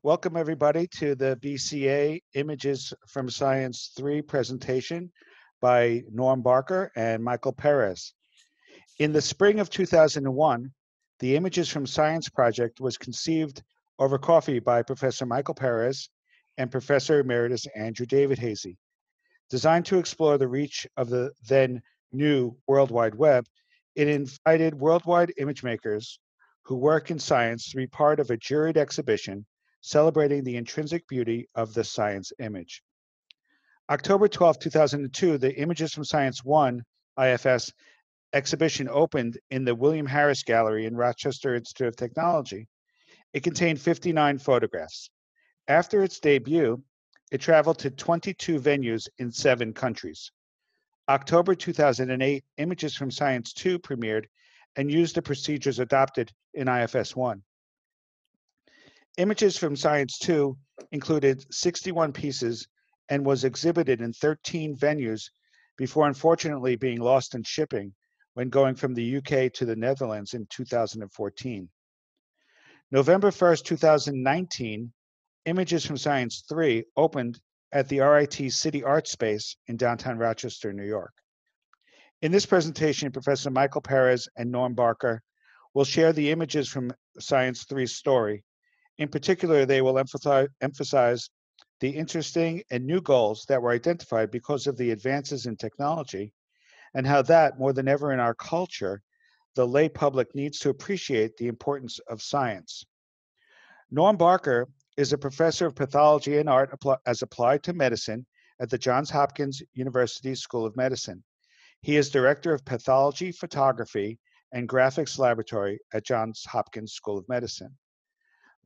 Welcome everybody to the BCA Images from Science 3 presentation by Norm Barker and Michael Perez. In the spring of 2001, the Images from Science project was conceived over coffee by Professor Michael Perez and Professor Emeritus Andrew David Hazy. Designed to explore the reach of the then new World Wide Web, it invited worldwide image makers who work in science to be part of a juried exhibition celebrating the intrinsic beauty of the science image. October 12, 2002, the Images from Science 1 IFS exhibition opened in the William Harris Gallery in Rochester Institute of Technology. It contained 59 photographs. After its debut, it traveled to 22 venues in 7 countries. October 2008, Images from Science 2 premiered and used the procedures adopted in IFS 1. Images from Science 2 included 61 pieces and was exhibited in 13 venues before unfortunately being lost in shipping when going from the UK to the Netherlands in 2014. November 1st, 2019, Images from Science 3 opened at the RIT City Art Space in downtown Rochester, New York. In this presentation, Professor Michael Perez and Norm Barker will share the Images from Science 3's story. In particular, they will emphasize the interesting and new goals that were identified because of the advances in technology, and how that, more than ever in our culture, the lay public needs to appreciate the importance of science. Norm Barker is a professor of pathology and art as applied to medicine at the Johns Hopkins University School of Medicine. He is director of pathology, photography, and graphics laboratory at Johns Hopkins School of Medicine.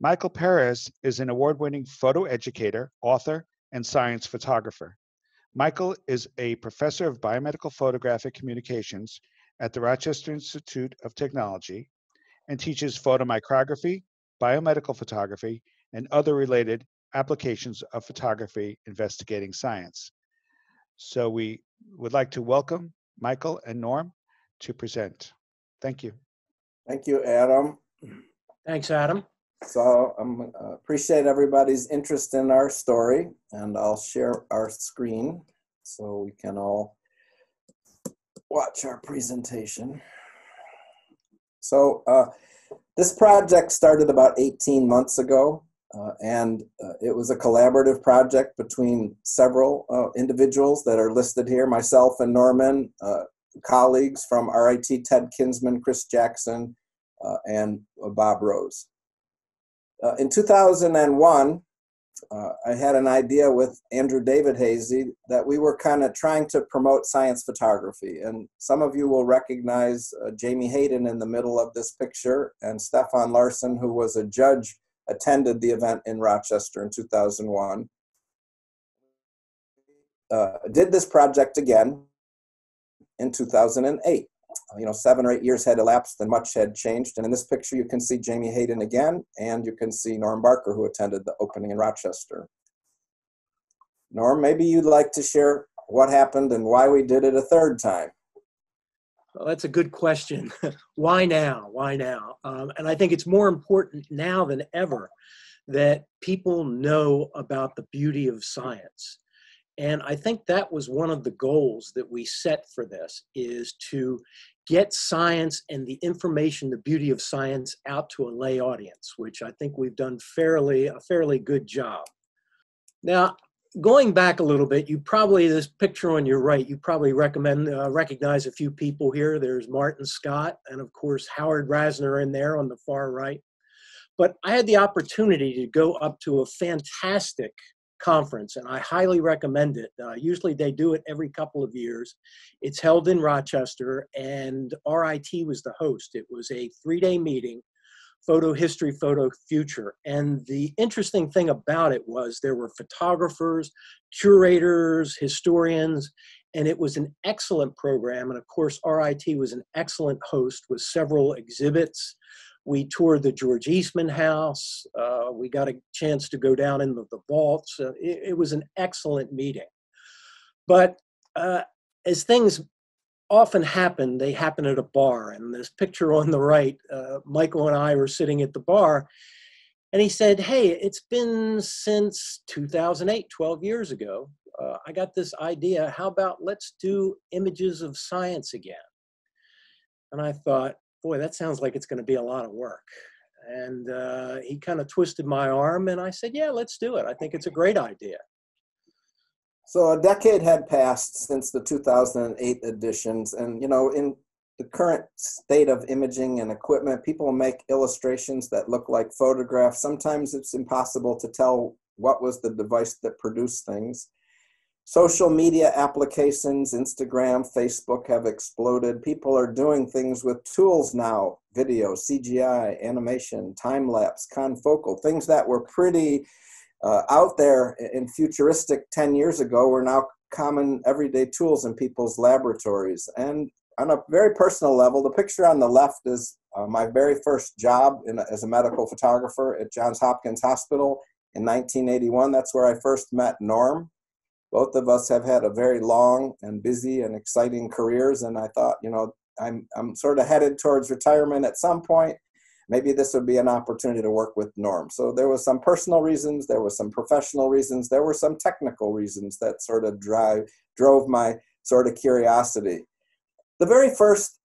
Michael Perez is an award-winning photo educator, author, and science photographer. Michael is a professor of biomedical photographic communications at the Rochester Institute of Technology and teaches photomicrography, biomedical photography, and other related applications of photography investigating science. So we would like to welcome Michael and Norm to present. Thank you. Thank you, Adam. Thanks, Adam. So I appreciate everybody's interest in our story, and I'll share our screen so we can all watch our presentation. So this project started about 18 months ago, and it was a collaborative project between several individuals that are listed here, myself and Norman, colleagues from RIT, Ted Kinsman, Chris Jackson, and Bob Rose. In 2001, I had an idea with Andrew David Hazy that we were kind of trying to promote science photography. And some of you will recognize Jamie Hayden in the middle of this picture, and Stefan Larson, who was a judge, attended the event in Rochester in 2001. Did this project again in 2008. 7 or 8 years had elapsed and much had changed. And in this picture, you can see Jamie Hayden again, and you can see Norm Barker, who attended the opening in Rochester. Norm, maybe you'd like to share what happened and why we did it a third time. Well, that's a good question. Why now? Why now? And I think it's more important now than ever that people know about the beauty of science. And I think that was one of the goals that we set for this, is to get science and the information, the beauty of science, out to a lay audience, which I think we've done a fairly good job. Now, going back a little bit, this picture on your right, you probably recognize a few people here. There's Martin Scott and, of course, Howard Rasner in there on the far right. But I had the opportunity to go up to a fantastic conference, and I highly recommend it. Usually they do it every couple of years. It's held in Rochester, and RIT was the host. It was a 3-day meeting, Photo History, Photo Future. And the interesting thing about it was there were photographers, curators, historians, and it was an excellent program. And of course, RIT was an excellent host with several exhibits. We toured the George Eastman House. We got a chance to go down into the vaults. It was an excellent meeting. But as things often happen, they happen at a bar. And this picture on the right, Michael and I were sitting at the bar, And he said, hey, it's been since 2008, 12 years ago. I got this idea. How about let's do images of science again? And I thought, boy, that sounds like it's going to be a lot of work. And he kind of twisted my arm, and I said, yeah, let's do it. I think it's a great idea. So a decade had passed since the 2008 editions, and in the current state of imaging and equipment, people make illustrations that look like photographs. Sometimes it's impossible to tell what was the device that produced things. Social media applications, Instagram, Facebook have exploded. People are doing things with tools now, video, CGI, animation, time-lapse, confocal, things that were pretty out there and futuristic 10 years ago were now common everyday tools in people's laboratories. And on a very personal level, the picture on the left is my very first job as a medical photographer at Johns Hopkins Hospital in 1981. That's where I first met Norm. Both of us have had a very long and busy and exciting careers, and I thought, I'm sort of headed towards retirement at some point. Maybe this would be an opportunity to work with Norm. So there was some personal reasons, there was some professional reasons, there were some technical reasons that sort of drove my sort of curiosity. The very first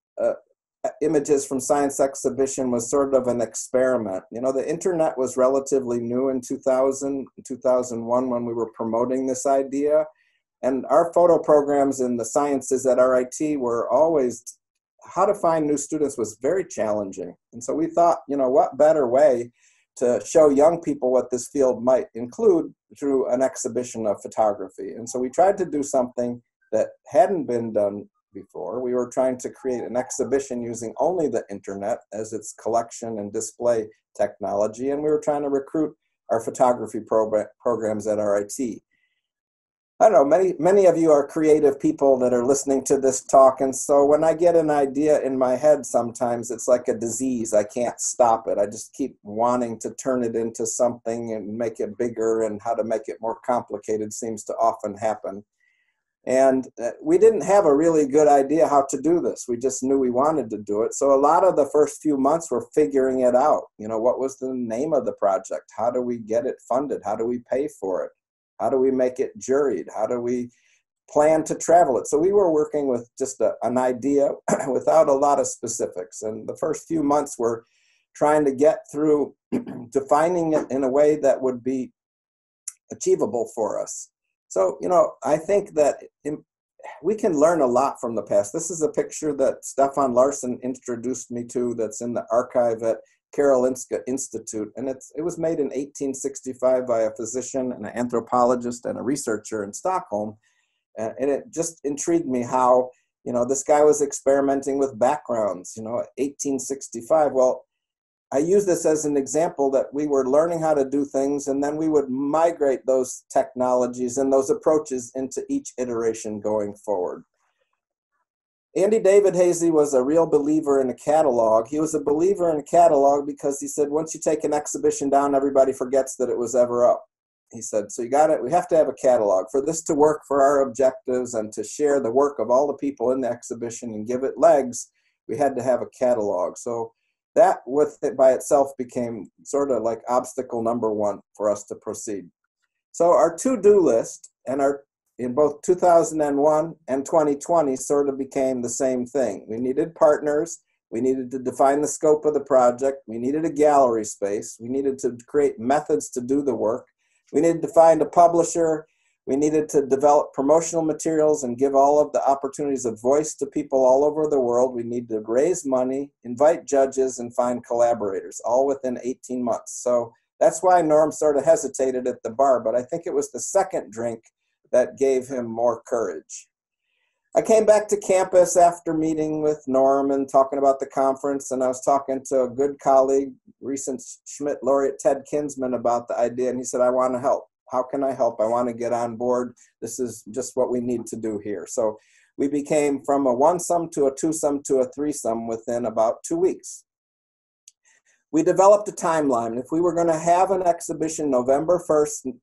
images from Science Exhibition was sort of an experiment. The internet was relatively new in 2000, 2001 when we were promoting this idea. And our photo programs in the sciences at RIT were always, how to find new students was very challenging. And so we thought, what better way to show young people what this field might include through an exhibition of photography. And so we tried to do something that hadn't been done before. We were trying to create an exhibition using only the internet as its collection and display technology, and we were trying to recruit our photography programs at RIT. I don't know, many of you are creative people that are listening to this talk, and so when I get an idea in my head, sometimes it's like a disease. I can't stop it. I just keep wanting to turn it into something and make it bigger, and how to make it more complicated seems to often happen. And we didn't have a really good idea how to do this. We just knew we wanted to do it. So a lot of the first few months were figuring it out. What was the name of the project? How do we get it funded? How do we pay for it? How do we make it juried? How do we plan to travel it? So we were working with just an idea without a lot of specifics. And the first few months were trying to get through defining it in a way that would be achievable for us. So, I think that we can learn a lot from the past. This is a picture that Stefan Larsson introduced me to that's in the archive at Karolinska Institute. And it was made in 1865 by a physician, an anthropologist, and a researcher in Stockholm. And it just intrigued me how, this guy was experimenting with backgrounds, 1865. Well, I use this as an example that we were learning how to do things, and then we would migrate those technologies and those approaches into each iteration going forward. Andy David Hazy was a real believer in a catalog. He was a believer in a catalog because he said, once you take an exhibition down, everybody forgets that it was ever up. He said, so we have to have a catalog. For this to work for our objectives and to share the work of all the people in the exhibition and give it legs, we had to have a catalog. So that with it by itself became sort of like obstacle number one for us to proceed. So our to-do list in both 2001 and 2020 sort of became the same thing. We needed partners. We needed to define the scope of the project. We needed a gallery space. We needed to create methods to do the work. We needed to find a publisher. We needed to develop promotional materials and give all of the opportunities of voice to people all over the world. We need to raise money, invite judges, and find collaborators, all within 18 months. So that's why Norm sort of hesitated at the bar, but I think it was the second drink that gave him more courage. I came back to campus after meeting with Norm and talking about the conference, and I was talking to a good colleague, recent Schmidt laureate Ted Kinsman, about the idea, and he said, I want to help. How can I help? I want to get on board. This is just what we need to do here. So we became from a one-some to a two-some to a three-some within about 2 weeks. We developed a timeline. If we were going to have an exhibition November 1st,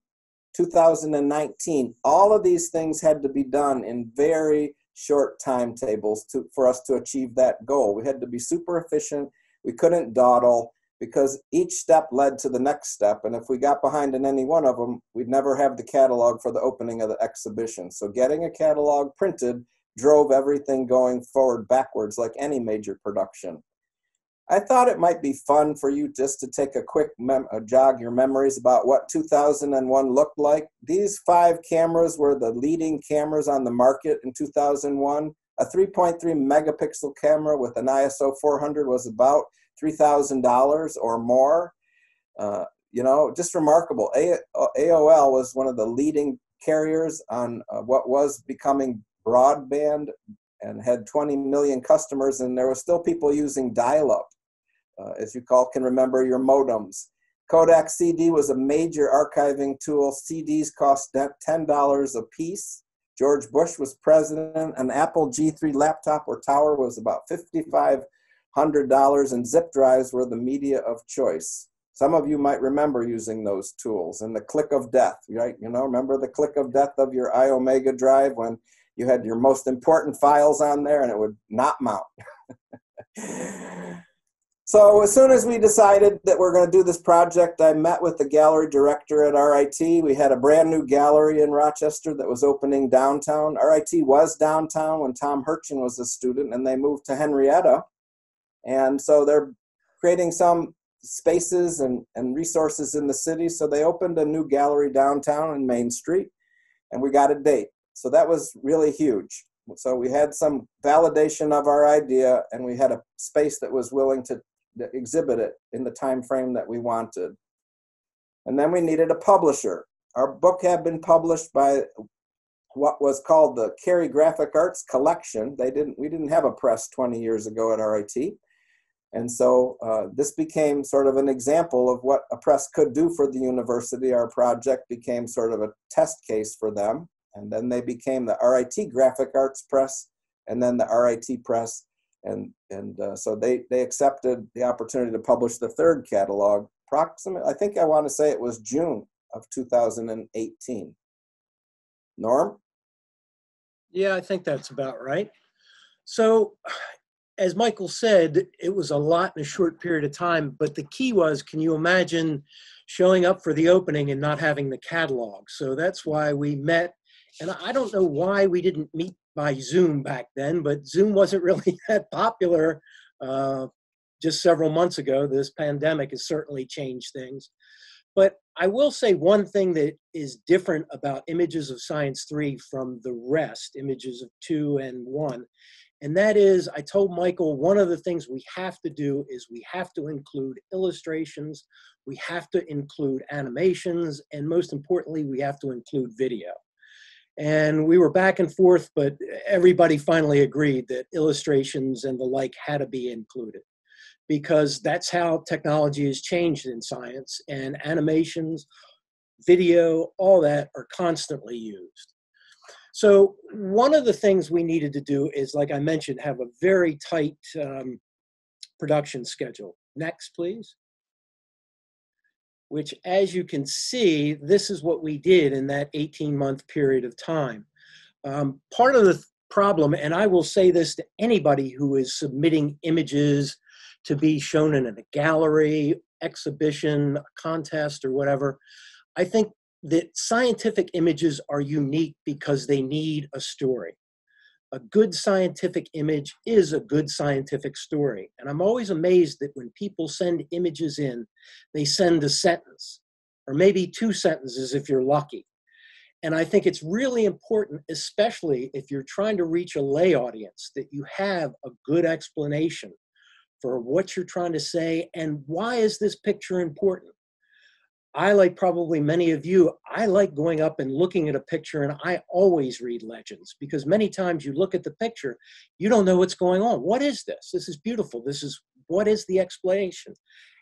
2019, all of these things had to be done in very short timetables for us to achieve that goal. We had to be super efficient. We couldn't dawdle. because each step led to the next step. And if we got behind in any one of them, we'd never have the catalog for the opening of the exhibition. So getting a catalog printed drove everything going forward backwards like any major production. I thought it might be fun for you just to take a quick jog your memories about what 2001 looked like. These 5 cameras were the leading cameras on the market in 2001. A 3.3 megapixel camera with an ISO 400 was about $3,000 or more. You know, just remarkable. AOL was one of the leading carriers on what was becoming broadband and had 20 million customers, and there were still people using dial-up. As you can remember your modems. Kodak CD was a major archiving tool. CDs cost $10 a piece. George Bush was president. An Apple G3 laptop or tower was about $5,500, and zip drives were the media of choice. Some of you might remember using those tools. And the click of death, right? You know, remember the click of death of your iOmega drive when you had your most important files on there and it would not mount. So as soon as we decided that we're going to do this project, I met with the gallery director at RIT. We had a brand new gallery in Rochester that was opening downtown. RIT was downtown when Tom Hirchin was a student, and they moved to Henrietta. And so they're creating some spaces and resources in the city. So they opened a new gallery downtown on Main Street, and we got a date. So that was really huge. So we had some validation of our idea, and we had a space that was willing to exhibit it in the time frame that we wanted. And then we needed a publisher. Our book had been published by what was called the Cary Graphic Arts Collection. We didn't have a press 20 years ago at RIT. And so this became sort of an example of what a press could do for the university. Our project became sort of a test case for them. And then they became the RIT Graphic Arts Press, and then the RIT Press. So they accepted the opportunity to publish the 3rd catalog, approximately, I think I want to say it was June of 2018. Norm? Yeah, I think that's about right. So, as Michael said, it was a lot in a short period of time, but the key was, can you imagine showing up for the opening and not having the catalog? So that's why we met. And I don't know why we didn't meet by Zoom back then, but Zoom wasn't really that popular just several months ago. This pandemic has certainly changed things. But I will say one thing that is different about Images of Science 3 from the rest, Images of 2 and 1, and that is, I told Michael, one of the things we have to do is we have to include illustrations, we have to include animations, and most importantly, we have to include video. And we were back and forth, but everybody finally agreed that illustrations and the like had to be included, because that's how technology has changed in science, and animations, video, all that are constantly used. So one of the things we needed to do is, like I mentioned, have a very tight production schedule. Next, please. Which, as you can see, this is what we did in that 18-month period of time. Part of the problem, and I will say this to anybody who is submitting images to be shown in a gallery, exhibition, a contest, or whatever, I think that scientific images are unique because they need a story. A good scientific image is a good scientific story. And I'm always amazed that when people send images in, they send a sentence, or maybe 2 sentences if you're lucky. And I think it's really important, especially if you're trying to reach a lay audience, that you have a good explanation for what you're trying to say and why is this picture important. I, like probably many of you, I like going up and looking at a picture, and I always read legends, because many times you look at the picture, you don't know what's going on. What is this? This is beautiful. What is the explanation?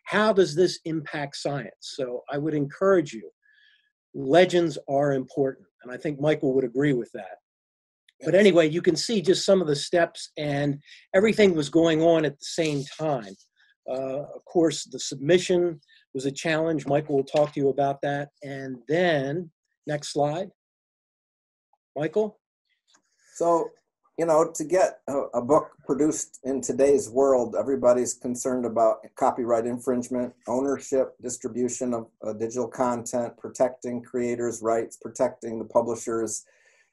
How does this impact science? So I would encourage you, legends are important, and I think Michael would agree with that. But anyway, you can see just some of the steps, and everything was going on at the same time. Of course, the submission was a challenge. Michael will talk to you about that. And then, next slide. Michael? So, you know, to get a book produced in today's world, everybody's concerned about copyright infringement, ownership, distribution of digital content, protecting creators' rights, protecting the publisher's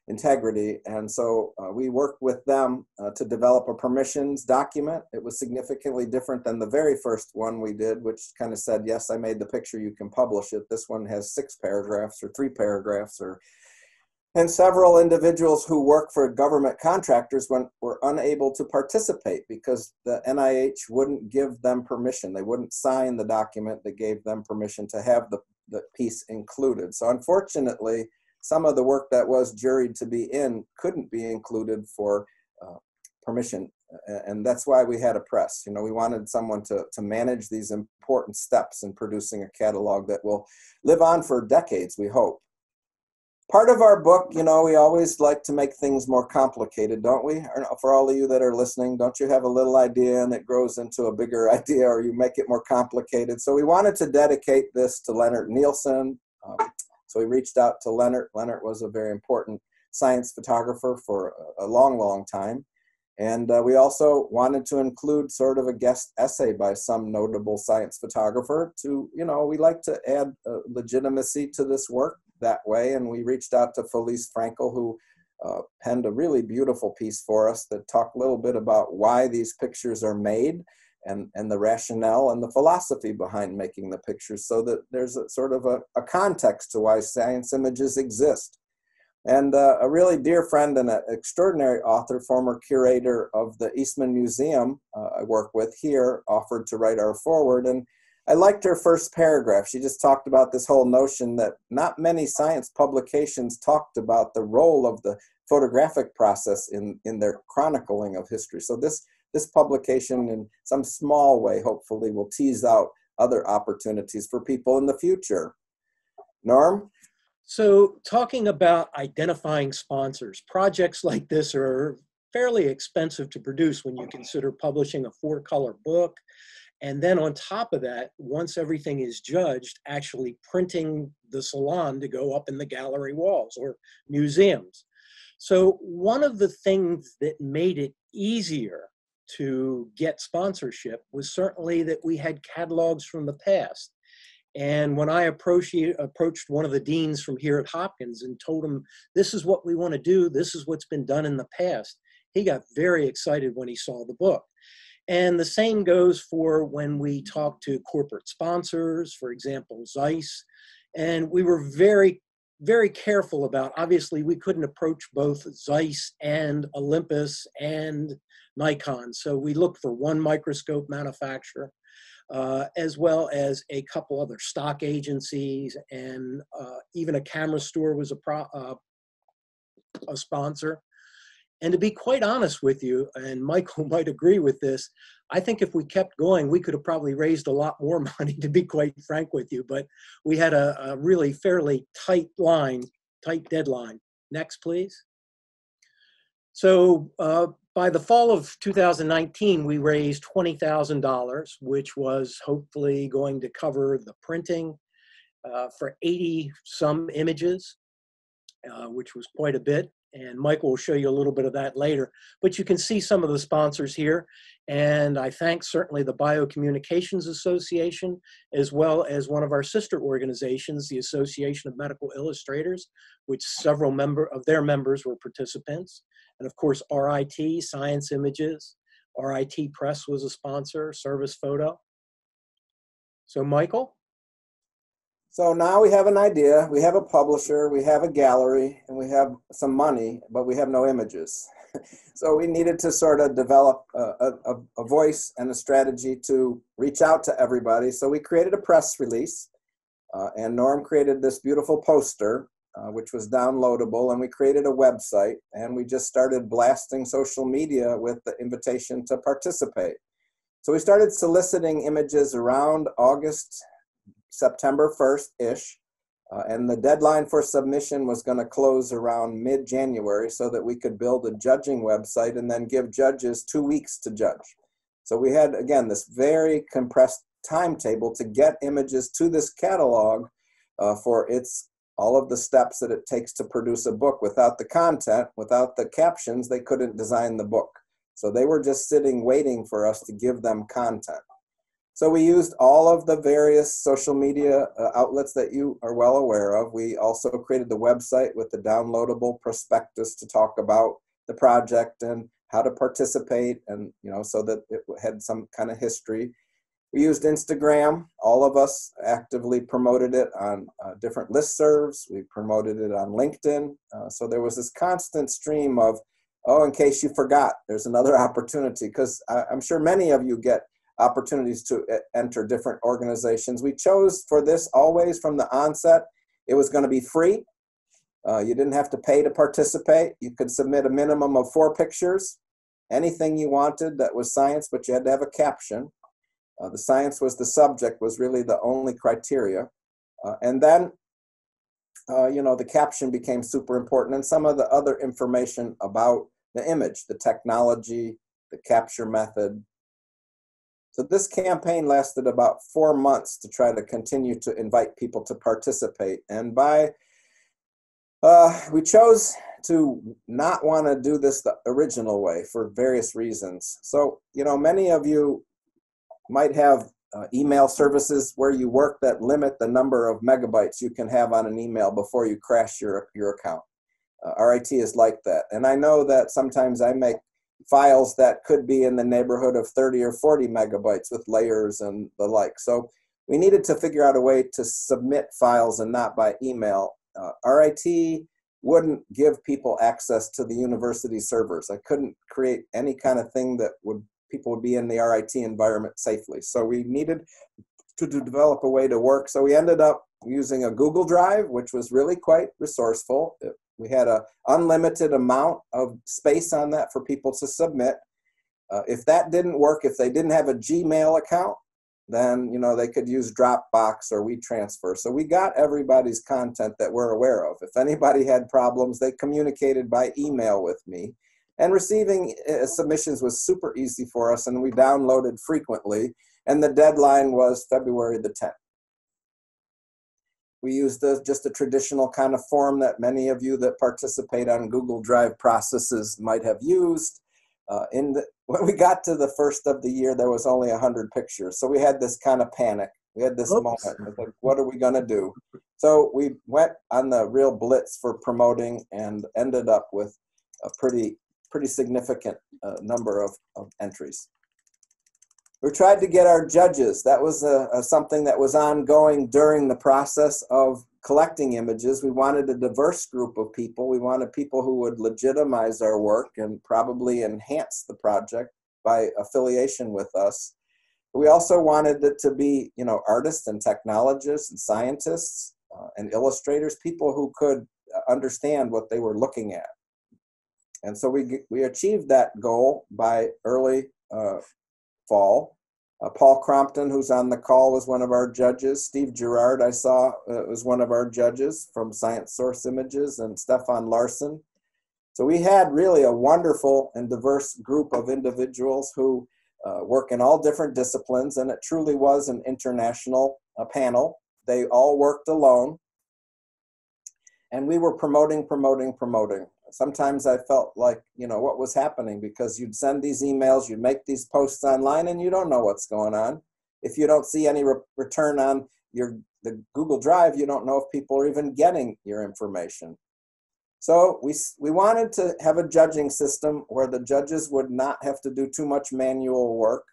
integrity. And so we worked with them to develop a permissions document. It was significantly different than the very first one we did, which kind of said, yes, I made the picture, you can publish it. This one has 6 paragraphs or 3 paragraphs, and several individuals who work for government contractors were unable to participate because the NIH wouldn't give them permission. They wouldn't sign the document that gave them permission to have the piece included. So unfortunately, some of the work that was juried to be in couldn't be included for permission. And that's why we had a press. You know, we wanted someone to manage these important steps in producing a catalog that will live on for decades, we hope. Part of our book, you know, we always like to make things more complicated, don't we? For all of you that are listening, don't you have a little idea and it grows into a bigger idea, or you make it more complicated? So we wanted to dedicate this to Leonard Nielsen. So we reached out to Leonard. Leonard was a very important science photographer for a long, long time. And we also wanted to include sort of a guest essay by some notable science photographer to, you know, we like to add legitimacy to this work that way. And we reached out to Felice Frankel, who penned a really beautiful piece for us that talked a little bit about why these pictures are made and the rationale and the philosophy behind making the pictures, so that there's a sort of a context to why science images exist. And a really dear friend and an extraordinary author, former curator of the Eastman Museum I work with here, offered to write our foreword. And I liked her first paragraph. She just talked about this whole notion that not many science publications talked about the role of the photographic process in their chronicling of history. So this publication, in some small way, hopefully, will tease out other opportunities for people in the future. Norm? So talking about identifying sponsors, projects like this are fairly expensive to produce when you consider publishing a 4-color book. And then on top of that, once everything is judged, actually printing the salon to go up in the gallery walls or museums. So one of the things that made it easier to get sponsorship was certainly that we had catalogs from the past. And when I approached one of the deans from here at Hopkins and told him, this is what we want to do, this is what's been done in the past, he got very excited when he saw the book. And the same goes for when we talk to corporate sponsors, for example, Zeiss. And we were very, very careful about, obviously, we couldn't approach both Zeiss and Olympus and Nikon. So we looked for one microscope manufacturer, as well as a couple other stock agencies, and even a camera store was a sponsor. And to be quite honest with you, and Michael might agree with this, I think if we kept going, we could have probably raised a lot more money, to be quite frank with you. But we had a really fairly tight deadline. Next, please. So by the fall of 2019, we raised $20,000, which was hopefully going to cover the printing for 80-some images, which was quite a bit. And Michael will show you a little bit of that later. But you can see some of the sponsors here. And I thank certainly the BioCommunications Association, as well as one of our sister organizations, the Association of Medical Illustrators, which several of their members were participants. And of course, RIT, Science Images. RIT Press was a sponsor, Service Photo. So Michael? So now we have an idea, we have a publisher, we have a gallery, and we have some money, but we have no images. So we needed to sort of develop a voice and a strategy to reach out to everybody. So we created a press release, and Norm created this beautiful poster, which was downloadable, and we created a website, and we just started blasting social media with the invitation to participate. So we started soliciting images around September 1st-ish, and the deadline for submission was going to close around mid-January so that we could build a judging website and then give judges 2 weeks to judge. So we had, again, this very compressed timetable to get images to this catalog for its all of the steps that it takes to produce a book. Without the content, without the captions, they couldn't design the book. So they were just sitting waiting for us to give them content. So we used all of the various social media outlets that you are well aware of. We also created the website with the downloadable prospectus to talk about the project and how to participate, and so that it had some kind of history. We used Instagram. All of us actively promoted it on different listservs. We promoted it on LinkedIn. So there was this constant stream of, oh, in case you forgot, there's another opportunity, because I'm sure many of you get opportunities to enter different organizations. We chose for this always from the onset, it was going to be free. You didn't have to pay to participate. You could submit a minimum of 4 pictures, anything you wanted that was science, but you had to have a caption. The science was the subject, was really the only criteria. And then, the caption became super important, and some of the other information about the image, the technology, the capture method. So this campaign lasted about 4 months to try to continue to invite people to participate. And we chose to not want to do this the original way for various reasons. So, many of you might have email services where you work that limit the number of megabytes you can have on an email before you crash your account. RIT is like that. And I know that sometimes I make files that could be in the neighborhood of 30 or 40 megabytes with layers and the like. So we needed to figure out a way to submit files and not by email. RIT wouldn't give people access to the university servers. I couldn't create any kind of thing that people would be in the RIT environment safely. So we needed to develop a way to work. So we ended up using a Google Drive, which was really quite resourceful. We had an unlimited amount of space on that for people to submit. If that didn't work, if they didn't have a Gmail account, then they could use Dropbox or WeTransfer. So we got everybody's content that we're aware of. If anybody had problems, they communicated by email with me. And receiving submissions was super easy for us, and we downloaded frequently. And the deadline was February the 10th. We used just a traditional kind of form that many of you that participate on Google Drive processes might have used. When we got to the first of the year, there was only 100 pictures. So we had this kind of panic. We had this moment. It was like, what are we going to do? So we went on the real blitz for promoting and ended up with a pretty significant number of entries. We tried to get our judges. That was something that was ongoing during the process of collecting images. We wanted a diverse group of people. We wanted people who would legitimize our work and probably enhance the project by affiliation with us. We also wanted it to be, artists and technologists and scientists and illustrators, people who could understand what they were looking at. And so we achieved that goal by early fall. Paul Crompton, who's on the call, was one of our judges. Steve Gerard, I saw, was one of our judges from Science Source Images, and Stefan Larson. So we had really a wonderful and diverse group of individuals who work in all different disciplines, and it truly was an international panel. They all worked alone, and we were promoting. Sometimes I felt like, what was happening, because you'd send these emails, you'd make these posts online, and you don't know what's going on. If you don't see any return on the Google Drive, you don't know if people are even getting your information. So we wanted to have a judging system where the judges would not have to do too much manual work.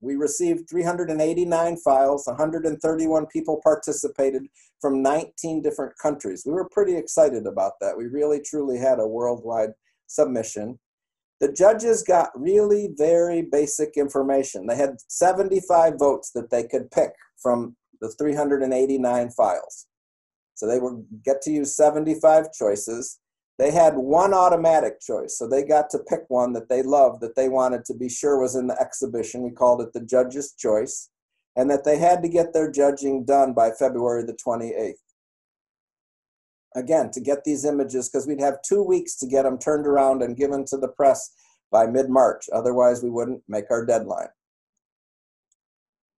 We received 389 files, 131 people participated from 19 different countries. We were pretty excited about that. We really, truly had a worldwide submission. The judges got really very basic information. They had 75 votes that they could pick from the 389 files. So they would get to use 75 choices. They had one automatic choice, so they got to pick one that they loved, that they wanted to be sure was in the exhibition. We called it the judge's choice, and that they had to get their judging done by February the 28th. Again, to get these images, because we'd have 2 weeks to get them turned around and given to the press by mid-March. Otherwise, we wouldn't make our deadline.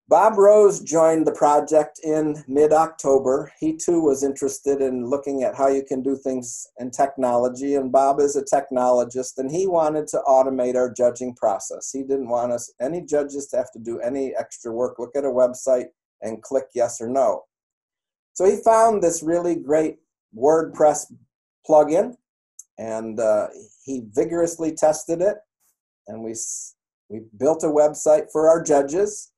Bob Rose joined the project in mid-October. He too was interested in looking at how you can do things in technology, and Bob is a technologist, and he wanted to automate our judging process. He didn't want any judges to have to do any extra work, look at a website and click yes or no. So he found this really great WordPress plugin, and he vigorously tested it, and we built a website for our judges.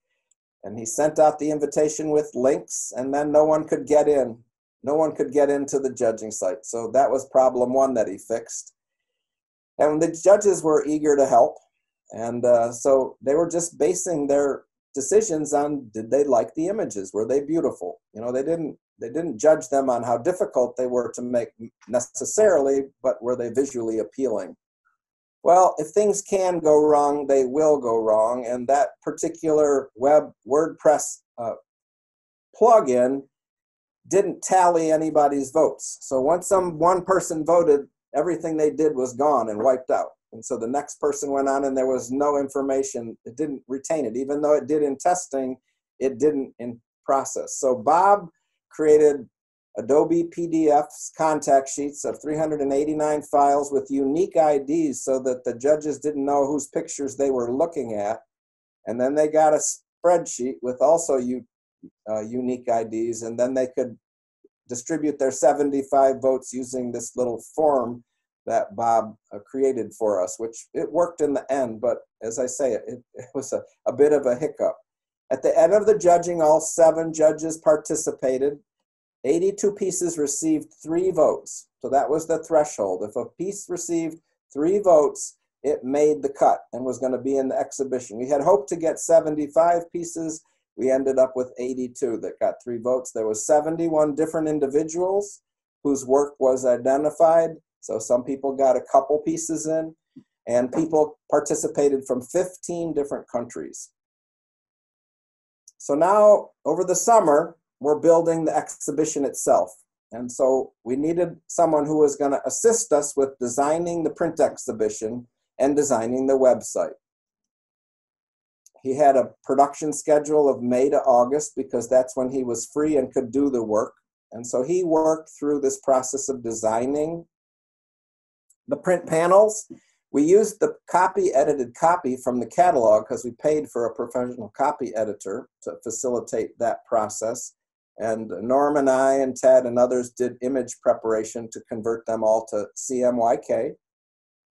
And he sent out the invitation with links, and then no one could get in. No one could get into the judging site. So that was problem one that he fixed. And the judges were eager to help. And so they were just basing their decisions on, did they like the images? Were they beautiful? You know, they didn't judge them on how difficult they were to make necessarily, but were they visually appealing? Well, if things can go wrong, they will go wrong. And that particular WordPress plugin didn't tally anybody's votes. So once one person voted, everything they did was gone and wiped out. And so the next person went on and there was no information. It didn't retain it. Even though it did in testing, it didn't in process. So Bob created Adobe PDFs, contact sheets of 389 files with unique IDs so that the judges didn't know whose pictures they were looking at. And then they got a spreadsheet with also unique IDs, and then they could distribute their 75 votes using this little form that Bob created for us, which it worked in the end, but as I say, it was a bit of a hiccup. At the end of the judging, all 7 judges participated. 82 pieces received 3 votes. So that was the threshold. If a piece received 3 votes, it made the cut and was going to be in the exhibition. We had hoped to get 75 pieces. We ended up with 82 that got 3 votes. There was 71 different individuals whose work was identified. So some people got a couple pieces in, and people participated from 15 different countries. So now, over the summer, we're building the exhibition itself. And so we needed someone who was going to assist us with designing the print exhibition and designing the website. He had a production schedule of May to August because that's when he was free and could do the work. And so he worked through this process of designing the print panels. We used the edited copy from the catalog because we paid for a professional copy editor to facilitate that process. And Norm and I and Ted and others did image preparation to convert them all to CMYK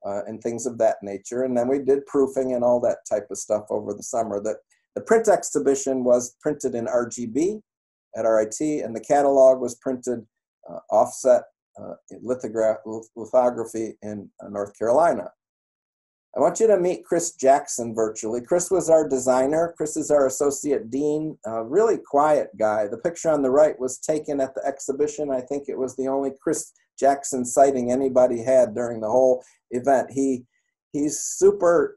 and things of that nature. And then we did proofing and all that type of stuff over the summer. The print exhibition was printed in RGB at RIT, and the catalog was printed offset lithography in North Carolina. I want you to meet Chris Jackson virtually. Chris was our designer. Chris is our associate dean, a really quiet guy. The picture on the right was taken at the exhibition. I think it was the only Chris Jackson sighting anybody had during the whole event. He's super,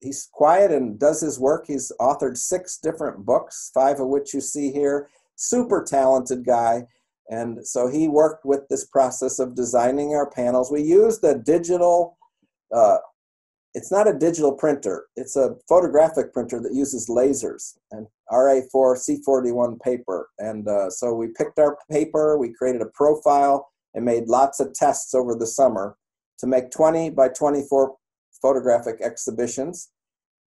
he's quiet and does his work. He's authored 6 different books, 5 of which you see here. Super talented guy. And so he worked with this process of designing our panels. We used a digital, it's not a digital printer. It's a photographic printer that uses lasers and RA4 C41 paper. And so we picked our paper, we created a profile, and made lots of tests over the summer to make 20 by 24 photographic exhibitions.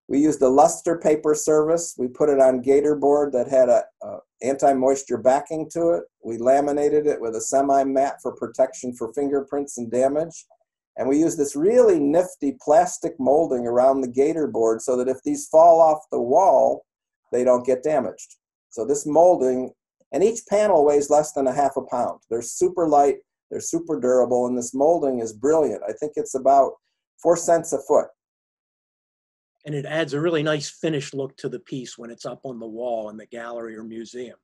We used a luster paper service. We put it on gator board that had a anti-moisture backing to it. We laminated it with a semi-matte for protection for fingerprints and damage. And we used this really nifty plastic molding around the gator board so that if these fall off the wall, they don't get damaged. So this molding, and each panel weighs less than ½ pound. They're super light, they're super durable, and this molding is brilliant. I think it's about 4 cents a foot. And it adds a really nice finished look to the piece when it's up on the wall in the gallery or museum.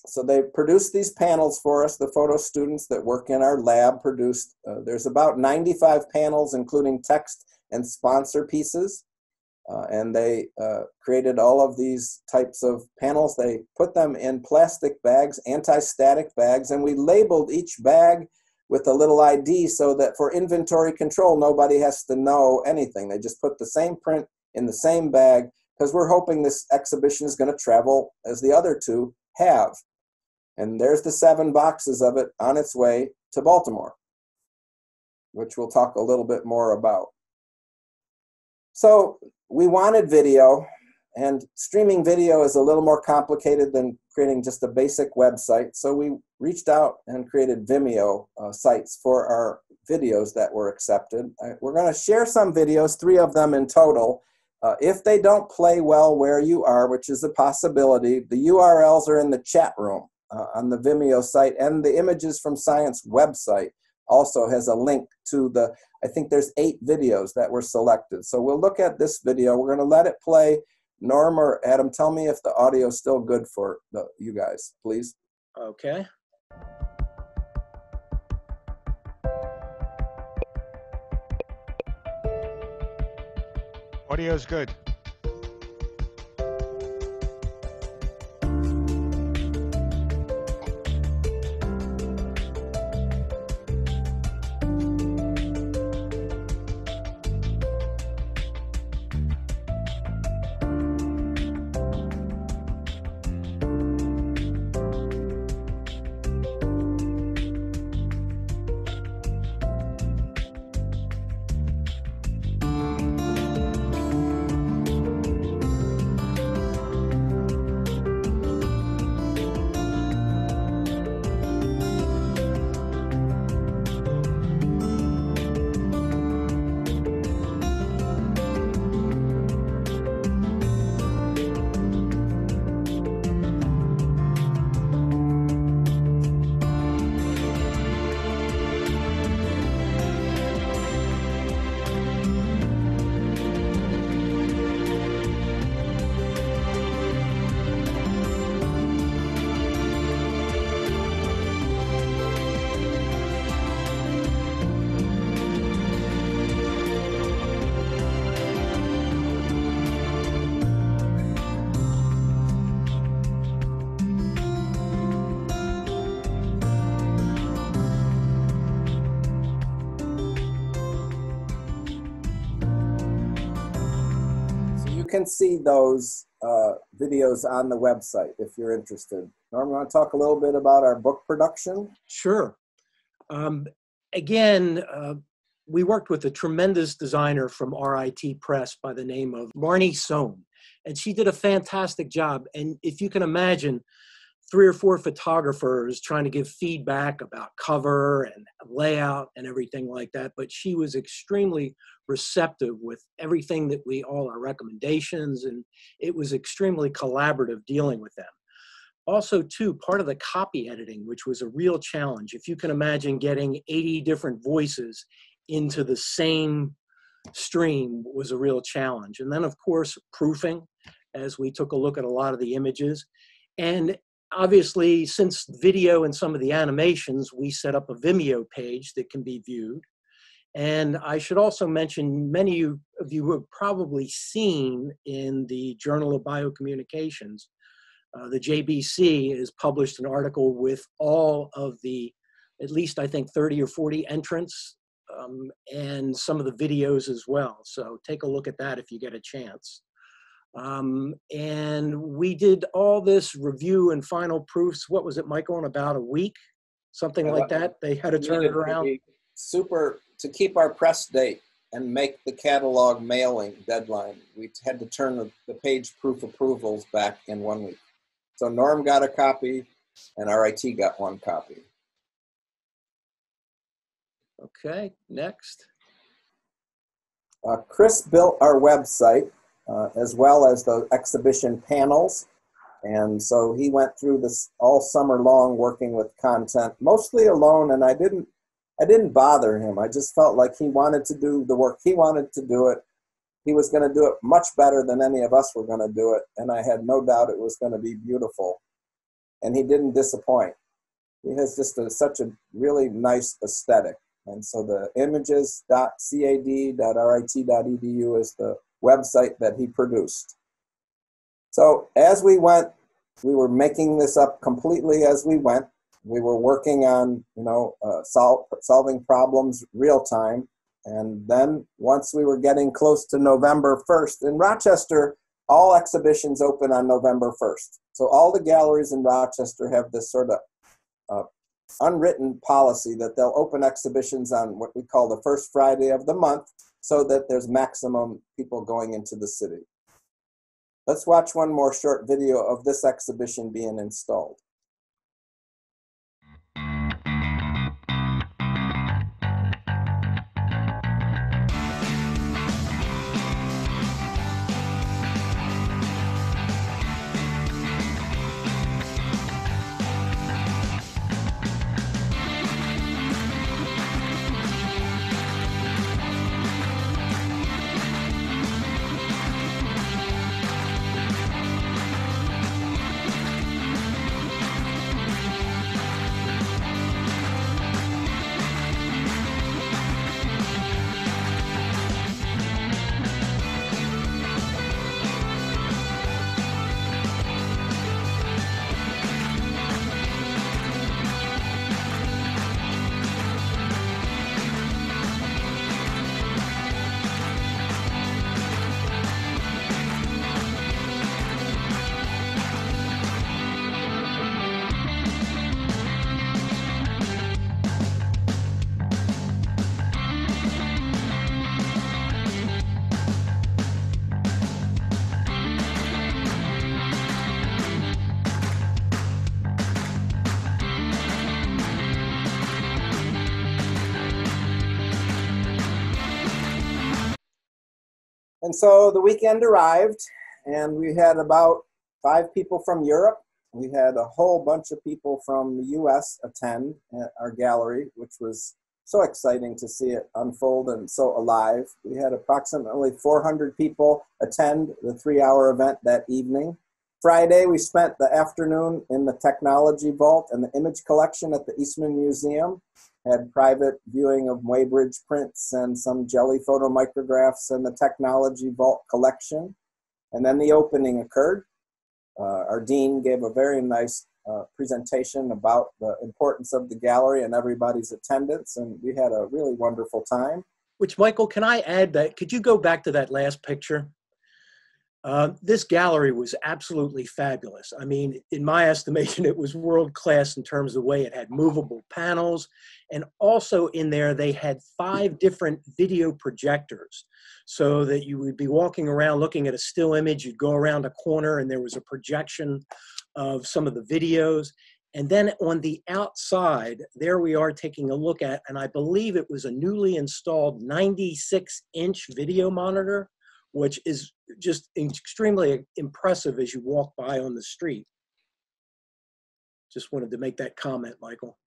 So they produced these panels for us. The photo students that work in our lab produced, there's about 95 panels, including text and sponsor pieces. And they created all of these types of panels. They put them in plastic bags, anti-static bags, and we labeled each bag with a little ID so that for inventory control, nobody has to know anything. They just put the same print in the same bag because we're hoping this exhibition is going to travel as the other two have. And there's the 7 boxes of it on its way to Baltimore, which we'll talk a little bit more about. So we wanted video, and streaming video is a little more complicated than creating just a basic website. So we reached out and created Vimeo sites for our videos that were accepted. We're going to share some videos, 3 of them in total. If they don't play well where you are, which is a possibility, the URLs are in the chat room on the Vimeo site, and the Images from Science website also has a link to the, I think there's 8 videos that were selected. So we'll look at this video. We're going to let it play. Norm or Adam, tell me if the audio is still good for you guys, please. Okay. Audio is good. Can see those videos on the website if you're interested. Norm, you want to talk a little bit about our book production? Sure. Again, we worked with a tremendous designer from RIT Press by the name of Marnie Sohn, and she did a fantastic job. And if you can imagine, 3 or 4 photographers trying to give feedback about cover and layout and everything like that, but she was extremely receptive with everything that all our recommendations, and it was extremely collaborative dealing with them. Also, too, part of the copy editing, which was a real challenge. If you can imagine getting 80 different voices into the same stream was a real challenge. And then, of course, proofing, as we took a look at a lot of the images. And obviously, since video and some of the animations, we set up a Vimeo page that can be viewed. And I should also mention, many of you have probably seen in the Journal of BioCommunications, the JBC has published an article with all of the, at least I think 30 or 40 entrants, and some of the videos as well. So take a look at that if you get a chance. And we did all this review and final proofs. What was it, Michael, in about a week? Something like that? They had to turn it around. Super, to keep our press date and make the catalog mailing deadline, we had to turn the page proof approvals back in 1 week. So Norm got a copy and RIT got 1 copy. Okay, next. Chris built our website as well as the exhibition panels. And so he went through this all summer long working with content, mostly alone, and I didn't bother him. I just felt like he wanted to do the work. He wanted to do it. He was going to do it much better than any of us were going to do it, and I had no doubt it was going to be beautiful. And he didn't disappoint. He has just such a really nice aesthetic. And so the images.cad.rit.edu is the website that he produced. So as we went, we were making this up completely as we went. We were working on, solving problems real time. And then once we were getting close to November 1st, in Rochester, all exhibitions open on November 1st. So all the galleries in Rochester have this sort of unwritten policy that they'll open exhibitions on what we call the first Friday of the month so that there's maximum people going into the city. Let's watch one more short video of this exhibition being installed. And so the weekend arrived, and we had about 5 people from Europe. We had a whole bunch of people from the US attend our gallery, which was so exciting to see it unfold and so alive. We had approximately 400 people attend the 3-hour event that evening. Friday, we spent the afternoon in the technology vault and the image collection at the Eastman Museum. Had private viewing of Weybridge prints and some jelly photomicrographs and the technology vault collection. And then the opening occurred. Our dean gave a very nice presentation about the importance of the gallery and everybody's attendance, and we had a really wonderful time. Which, Michael, can I add that? Could you go back to that last picture? This gallery was absolutely fabulous. I mean, in my estimation, it was world-class in terms of the way it had movable panels. And also in there, they had 5 different video projectors so that you would be walking around looking at a still image. You'd go around a corner and there was a projection of some of the videos. And then on the outside, there we are taking a look at, and I believe it was a newly installed 96-inch video monitor, which is just extremely impressive as you walk by on the street. Just wanted to make that comment, Michael.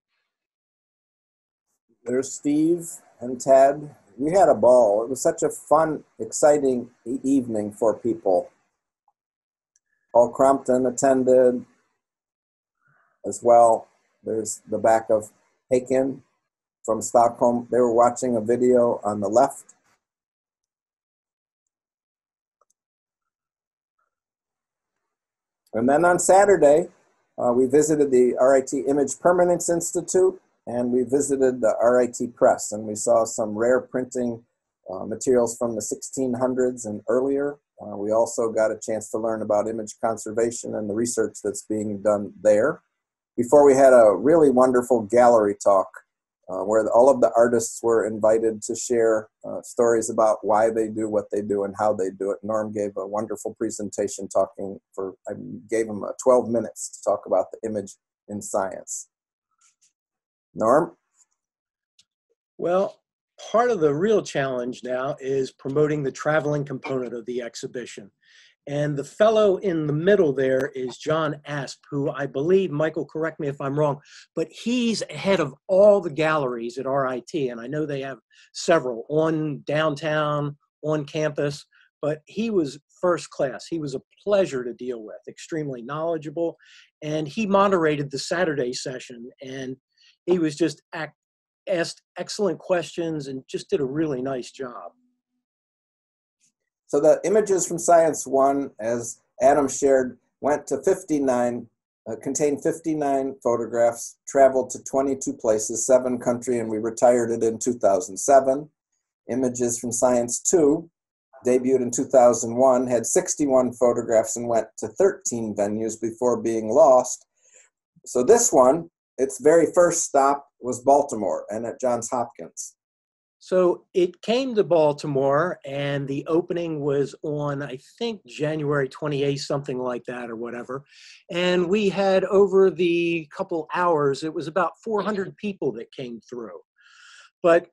There's Steve and Ted. We had a ball. It was such a fun, exciting evening for people. Paul Crompton attended as well. There's the back of Haken from Stockholm. They were watching a video on the left. And then on Saturday, we visited the RIT Image Permanence Institute, and we visited the RIT Press, and we saw some rare printing materials from the 1600s and earlier. We also got a chance to learn about image conservation and the research that's being done there. Before we had a really wonderful gallery talk where all of the artists were invited to share stories about why they do what they do and how they do it. Norm gave a wonderful presentation I gave him 12 minutes to talk about the image in science. Norm? Well, part of the real challenge now is promoting the traveling component of the exhibition. And the fellow in the middle there is John Asp, who I believe, Michael, correct me if I'm wrong, but he's head of all the galleries at RIT. And I know they have several on downtown, on campus, but he was first class. He was a pleasure to deal with, extremely knowledgeable. And he moderated the Saturday session. And he was just asked excellent questions and just did a really nice job. So the images from Science 1, as Adam shared, went to 59, contained 59 photographs, traveled to 22 places, 7 countries, and we retired it in 2007. Images from Science 2 debuted in 2001, had 61 photographs and went to 13 venues before being lost. So this one, its very first stop was Baltimore and at Johns Hopkins. So it came to Baltimore, and the opening was on, I think, January 28th, something like that or whatever. And we had, over the couple hours, it was about 400 people that came through. But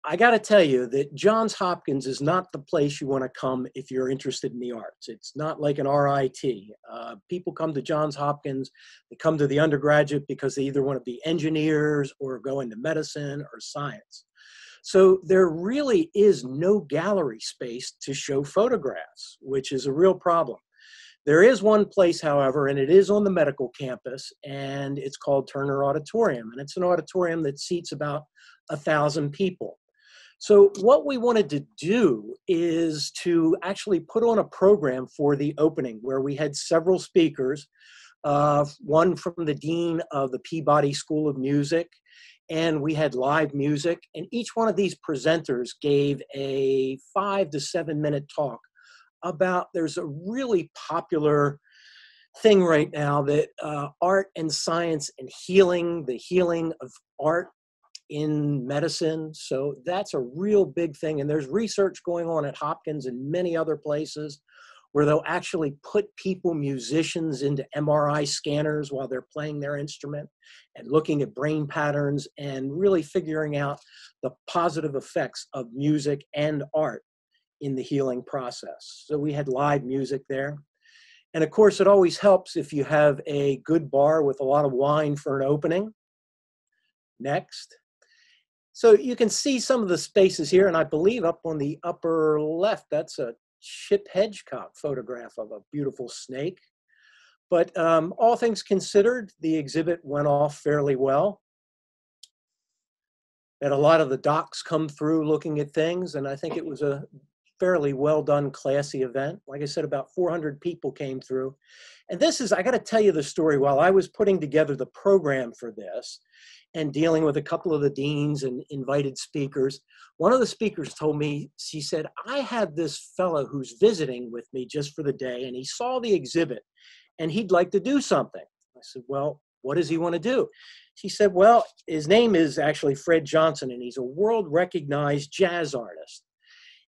I got to tell you that Johns Hopkins is not the place you want to come if you're interested in the arts. It's not like an RIT. People come to Johns Hopkins, they come to the undergraduate because they either want to be engineers or go into medicine or science. So there really is no gallery space to show photographs, which is a real problem. There is one place, however, and it is on the medical campus, and it's called Turner Auditorium. And it's an auditorium that seats about 1,000 people. So what we wanted to do is to actually put on a program for the opening where we had several speakers, one from the dean of the Peabody School of Music, and we had live music, and each one of these presenters gave a 5 to 7 minute talk about, there's a really popular thing right now that art and science and healing, the healing of art in medicine. So that's a real big thing. And there's research going on at Hopkins and many other places where they'll actually put people, musicians, into MRI scanners while they're playing their instrument and looking at brain patterns and really figuring out the positive effects of music and art in the healing process. So we had live music there. And of course, it always helps if you have a good bar with a lot of wine for an opening. Next. So you can see some of the spaces here, and I believe up on the upper left, that's a Chip Hedgecock photograph of a beautiful snake. But all things considered, the exhibit went off fairly well. Had a lot of the docs come through looking at things, and I think it was a fairly well done, classy event. Like I said, about 400 people came through. And this is, I got to tell you the story, while I was putting together the program for this and dealing with a couple of the deans and invited speakers, one of the speakers told me, she said, I had this fellow who's visiting with me just for the day, and he saw the exhibit and he'd like to do something. I said, well, what does he want to do? She said, well, his name is actually Fred Johnson, and he's a world recognized jazz artist.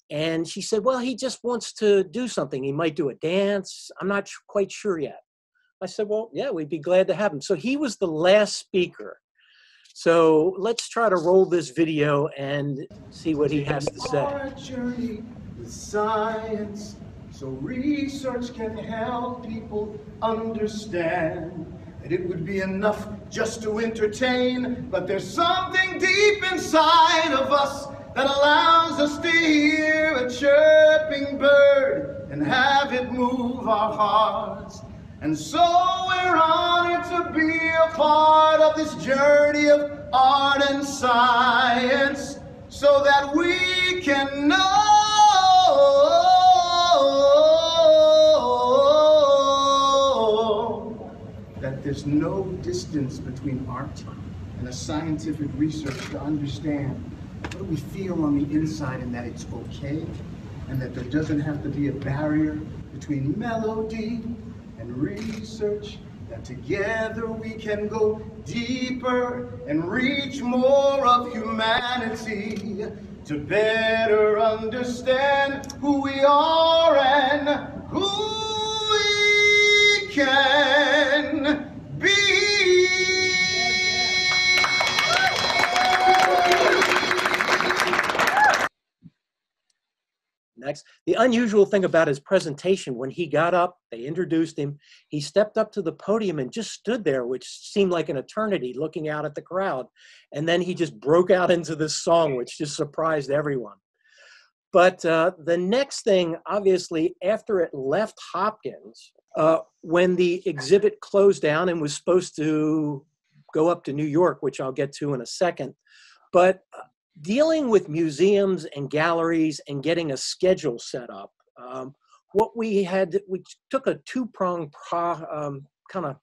And she said, well, he just wants to do something. He might do a dance. I'm not quite sure yet. I said, well, yeah, we'd be glad to have him. So he was the last speaker. So let's try to roll this video and see what he has to say. Our journey with science, so research can help people understand that it would be enough just to entertain, but there's something deep inside of us that allows us to hear a chirping bird and have it move our hearts. And so we're honored to be a part of this journey of art and science, so that we can know that there's no distance between art and a scientific research to understand what do we feel on the inside, and that it's okay, and that there doesn't have to be a barrier between melody and research, that together we can go deeper and reach more of humanity to better understand who we are and who we can be. Next, the unusual thing about his presentation, when he got up, they introduced him, he stepped up to the podium and just stood there, which seemed like an eternity, looking out at the crowd. And then he just broke out into this song, which just surprised everyone. But the next thing, obviously, after it left Hopkins, when the exhibit closed down and was supposed to go up to New York, which I'll get to in a second, but dealing with museums and galleries and getting a schedule set up, what we took a two-pronged kind of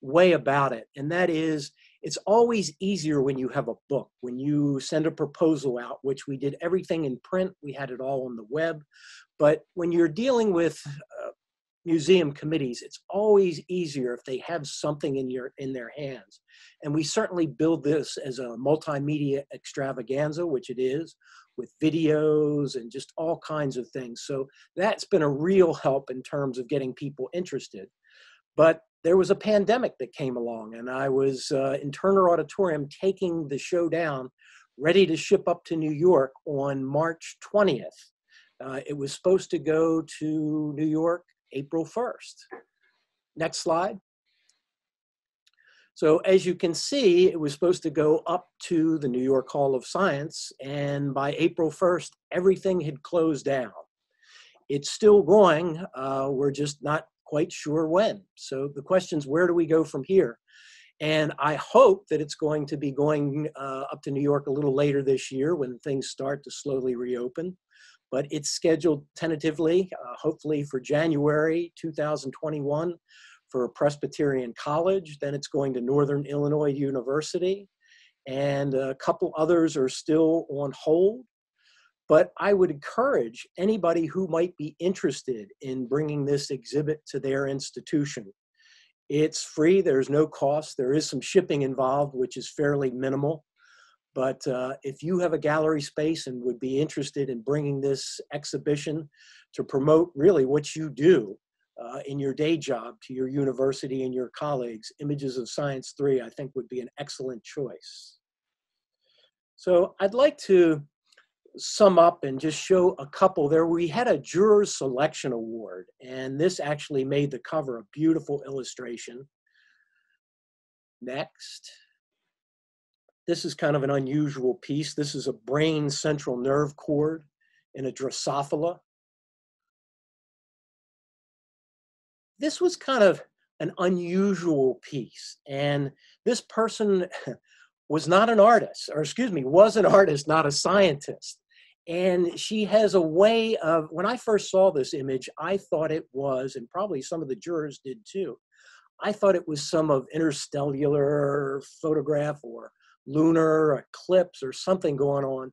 way about it, and that is, It's always easier when you have a book, when you send a proposal out, which we did everything in print, we had it all on the web. But when you're dealing with museum committees, it's always easier if they have something in their hands. And we certainly build this as a multimedia extravaganza, which it is, with videos and just all kinds of things. So that's been a real help in terms of getting people interested. But there was a pandemic that came along, and I was in Turner Auditorium taking the show down, ready to ship up to New York on March 20th. It was supposed to go to New York April 1st. Next slide. So as you can see, it was supposed to go up to the New York Hall of Science, and by April 1st, everything had closed down. It's still going, we're just not quite sure when. So the question is, where do we go from here? And I hope that it's going to be going up to New York a little later this year when things start to slowly reopen. But it's scheduled tentatively, hopefully for January 2021 for Presbyterian College. Then it's going to Northern Illinois University. And a couple others are still on hold. But I would encourage anybody who might be interested in bringing this exhibit to their institution. It's free, there's no cost. There is some shipping involved, which is fairly minimal. But if you have a gallery space and would be interested in bringing this exhibition to promote really what you do in your day job to your university and your colleagues, Images of Science 3, I think would be an excellent choice. So I'd like to sum up and just show a couple there. We had a Jurors Selection Award, and this actually made the cover, a beautiful illustration. Next. This is kind of an unusual piece. This is a brain central nerve cord in a Drosophila. This was kind of an unusual piece, and this person was not an artist, or excuse me, was an artist, not a scientist. And she has a way of, when I first saw this image, I thought it was, and probably some of the jurors did too, I thought it was some of interstellar photograph or lunar eclipse or something going on.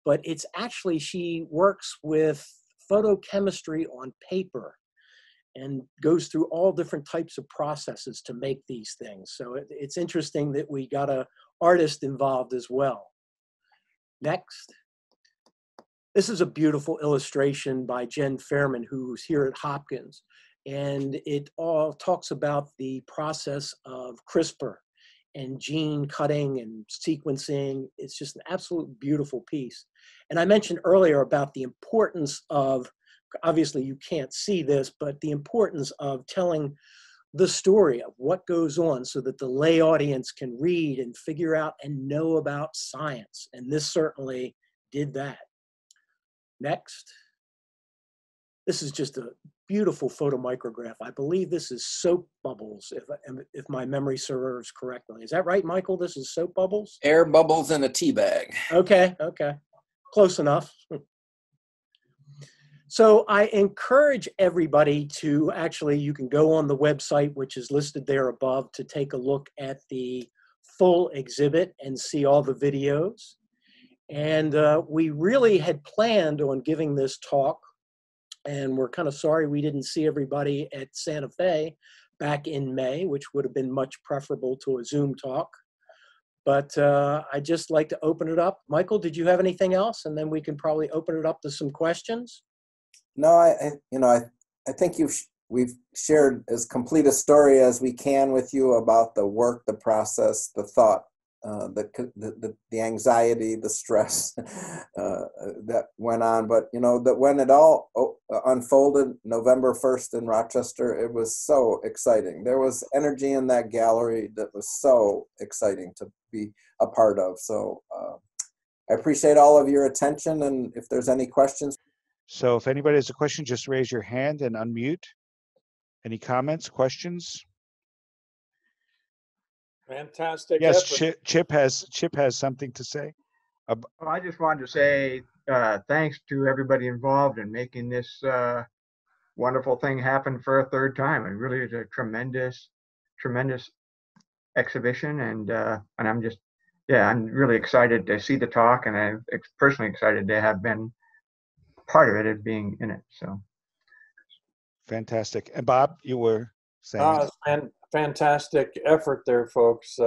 But it's actually, she works with photochemistry on paper and goes through all different types of processes to make these things. So it's interesting that we got an artist involved as well. Next. This is a beautiful illustration by Jen Fairman, who's here at Hopkins. And it all talks about the process of CRISPR and gene cutting and sequencing. It's just an absolute beautiful piece. And I mentioned earlier about the importance of, obviously you can't see this, but the importance of telling the story of what goes on so that the lay audience can read and figure out and know about science. And this certainly did that. Next. This is just a beautiful photomicrograph. I believe this is soap bubbles, if my memory serves correctly. Is that right, Michael? This is soap bubbles? Air bubbles in a tea bag. Okay, okay. Close enough. So I encourage everybody to actually, you can go on the website, which is listed there above, to take a look at the full exhibit and see all the videos. And we really had planned on giving this talk, and we're kind of sorry we didn't see everybody at Santa Fe back in May, which would have been much preferable to a Zoom talk. But I'd just like to open it up. Michael, did you have anything else? And then we can probably open it up to some questions. No, I think we've shared as complete a story as we can with you about the work, the process, the thought, the anxiety, the stress that went on. But that when it all unfolded November 1st in Rochester, it was so exciting. There was energy in that gallery that was so exciting to be a part of. So I appreciate all of your attention, and if there's any questions. So if anybody has a question, just raise your hand and unmute. Any comments, questions? Fantastic Yes, effort. Chip has something to say. Well, I just wanted to say thanks to everybody involved in making this wonderful thing happen for a third time. It really is a tremendous exhibition, and I'm just, yeah, I'm really excited to see the talk, and I'm personally excited to have been part of it as being in it. So Fantastic. And Bob, you were saying? Fantastic effort there, folks.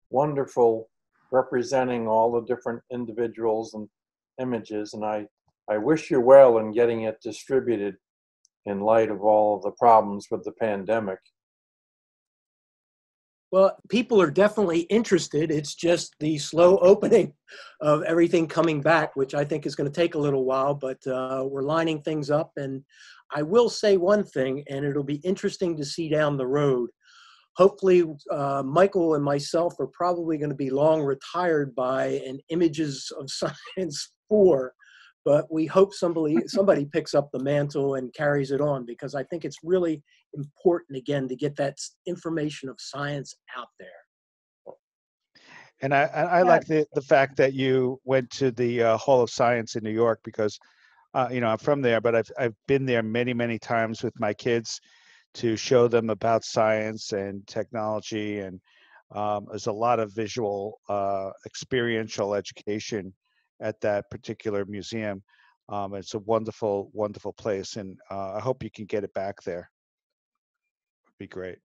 Wonderful representing all the different individuals and images. And I wish you well in getting it distributed in light of all of the problems with the pandemic. Well, people are definitely interested. It's just the slow opening of everything coming back, which I think is going to take a little while, but we're lining things up. And I will say one thing, and it'll be interesting to see down the road. Hopefully, Michael and myself are probably going to be long retired by an Images of Science 4, but we hope somebody picks up the mantle and carries it on, because I think it's really important, again, to get that information of science out there. And I like the fact that you went to the Hall of Science in New York, because I'm from there, but I've been there many times with my kids to show them about science and technology, and there's a lot of visual experiential education at that particular museum. It's a wonderful place, and I hope you can get it back there. It'd be great.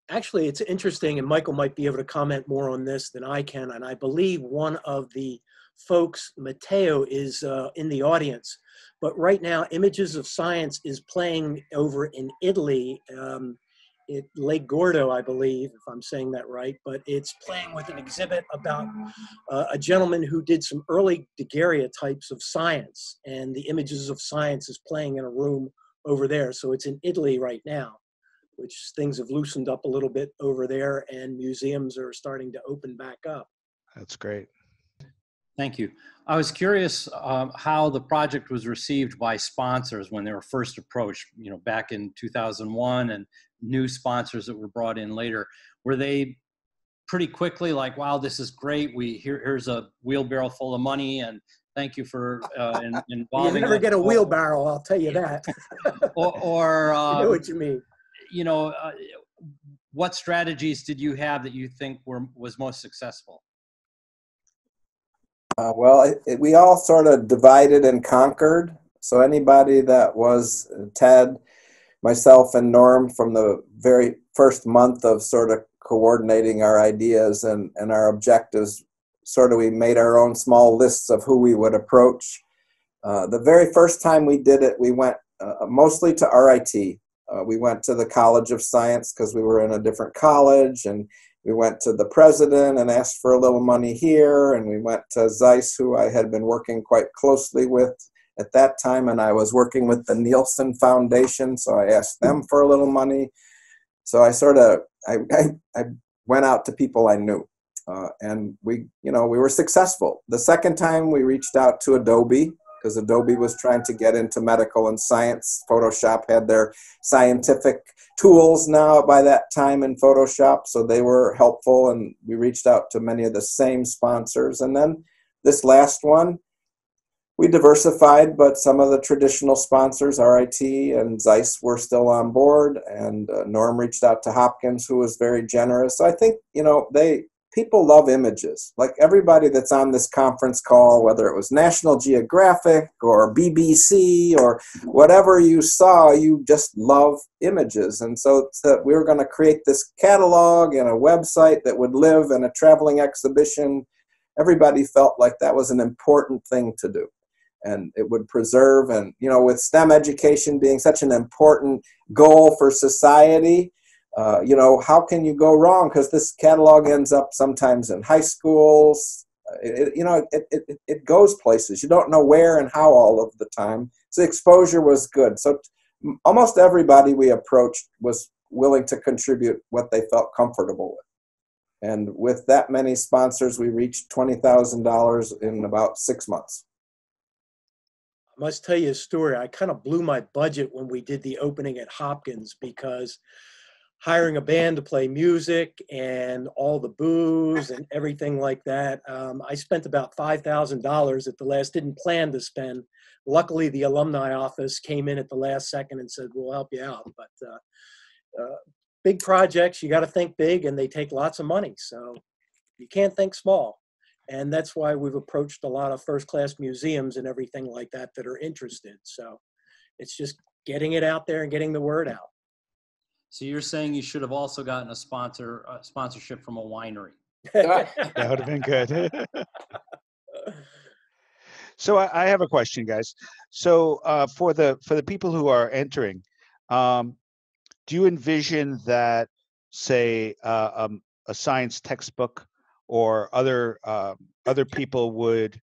Actually, it's interesting, and Michael might be able to comment more on this than I can, and I believe one of the folks, Matteo, is in the audience. But right now, Images of Science is playing over in Italy, at Lake Gordo, I believe, if I'm saying that right. But it's playing with an exhibit about a gentleman who did some early daguerreotypes of science, and the Images of Science is playing in a room over there. So it's in Italy right now, which things have loosened up a little bit over there, and museums are starting to open back up. That's great. Thank you. I was curious how the project was received by sponsors when they were first approached, back in 2001, and new sponsors that were brought in later. Were they pretty quickly like, wow, this is great. Here's a wheelbarrow full of money, and thank you for involving You never us. get a wheelbarrow, I'll tell you that. or I know what you mean. What strategies did you have that you think was most successful? We all sort of divided and conquered. So anybody that was Ted, myself, and Norm, from the very first month of sort of coordinating our ideas and our objectives, sort of we made our own small lists of who we would approach. The very first time we did it, we went mostly to RIT. We went to the College of Science because we were in a different college, and we went to the president and asked for a little money here, and we went to Zeiss, who I had been working quite closely with at that time, and I was working with the Nielsen Foundation, so I asked them for a little money. So I went out to people I knew, and we were successful. The second time we reached out to Adobe, because Adobe was trying to get into medical and science. Photoshop had their scientific tools now by that time in Photoshop, so they were helpful, and we reached out to many of the same sponsors. And then this last one, we diversified, but some of the traditional sponsors, RIT and Zeiss, were still on board, and Norm reached out to Hopkins, who was very generous. So I think, people love images. Like everybody that's on this conference call, whether it was National Geographic or BBC or whatever you saw, you just love images. And so we were going to create this catalog and a website that would live, and a traveling exhibition. Everybody felt like that was an important thing to do, and it would preserve. And, with STEM education being such an important goal for society, how can you go wrong? Because this catalog ends up sometimes in high schools. It goes places. You don't know where and how all of the time. So the exposure was good. So almost everybody we approached was willing to contribute what they felt comfortable with. And with that many sponsors, we reached $20,000 in about 6 months. I must tell you a story. I kind of blew my budget when we did the opening at Hopkins, because hiring a band to play music and all the booze and everything like that, I spent about $5,000 at the last, didn't plan to spend. Luckily, the alumni office came in at the last second and said, we'll help you out. But big projects, you got to think big, and they take lots of money. So you can't think small. And that's why we've approached a lot of first-class museums and everything like that that are interested. So it's just getting it out there and getting the word out. So you're saying you should have also gotten a sponsorship from a winery. That would have been good. So I have a question, guys. So for the people who are entering, do you envision that, say, a science textbook or other people would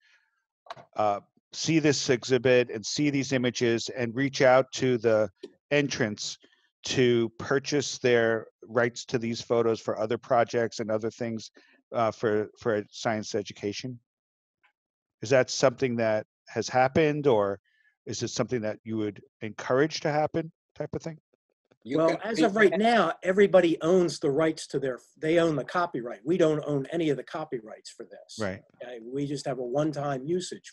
see this exhibit and see these images and reach out to the entrants to purchase their rights to these photos for other projects and other things for science education? Is that something that has happened, or is it something that you would encourage to happen, type of thing? Well, as of right now, everybody owns the rights to they own the copyright. We don't own any of the copyrights for this. Right. We just have a one-time usage.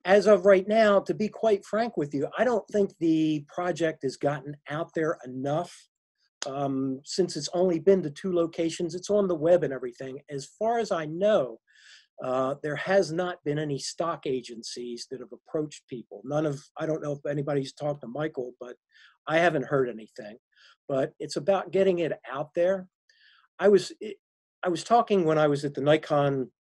As of right now, to be quite frank with you, I don't think the project has gotten out there enough. Since it's only been to 2 locations, it's on the web and everything. As far as I know, there has not been any stock agencies that have approached people. I don't know if anybody's talked to Michael, but I haven't heard anything. But it's about getting it out there. I was talking when I was at the Nikon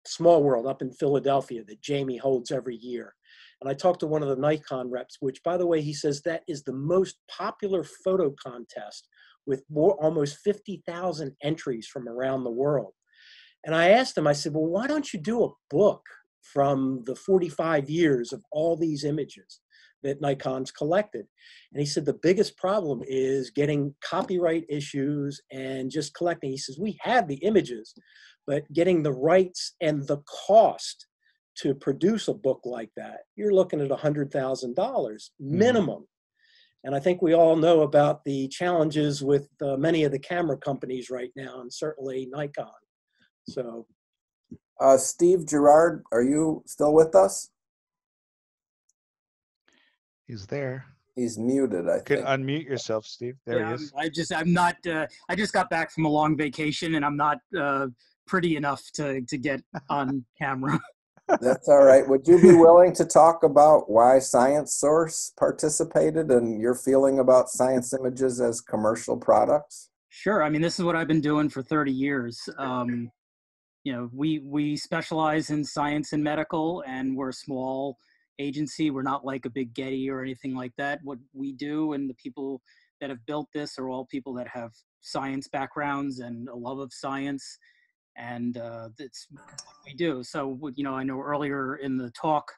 Small World up in Philadelphia that Jamie holds every year. And I talked to one of the Nikon reps, which, by the way, he says that is the most popular photo contest with almost 50,000 entries from around the world. And I asked him, I said, well, why don't you do a book from the 45 years of all these images that Nikon's collected? And he said, the biggest problem is getting copyright issues and just collecting. He says, we have the images, but getting the rights and the cost to produce a book like that, you're looking at $100,000 minimum. And I think we all know about the challenges with many of the camera companies right now, and certainly Nikon. So, Steve Gerard, are you still with us? He's there. He's muted, I You can think. unmute yourself, Steve. There he is. I'm not, I just got back from a long vacation and I'm not pretty enough to get on camera. That's all right. Would you be willing to talk about why Science Source participated and your feeling about science images as commercial products? Sure. I mean, this is what I've been doing for 30 years. You know, we specialize in science and medical, and we're a small agency. We're not like a big Getty or anything like that. What we do, and the people that have built this are all people that have science backgrounds and a love of science, and that's what we do. So, you know, I know earlier in the talk,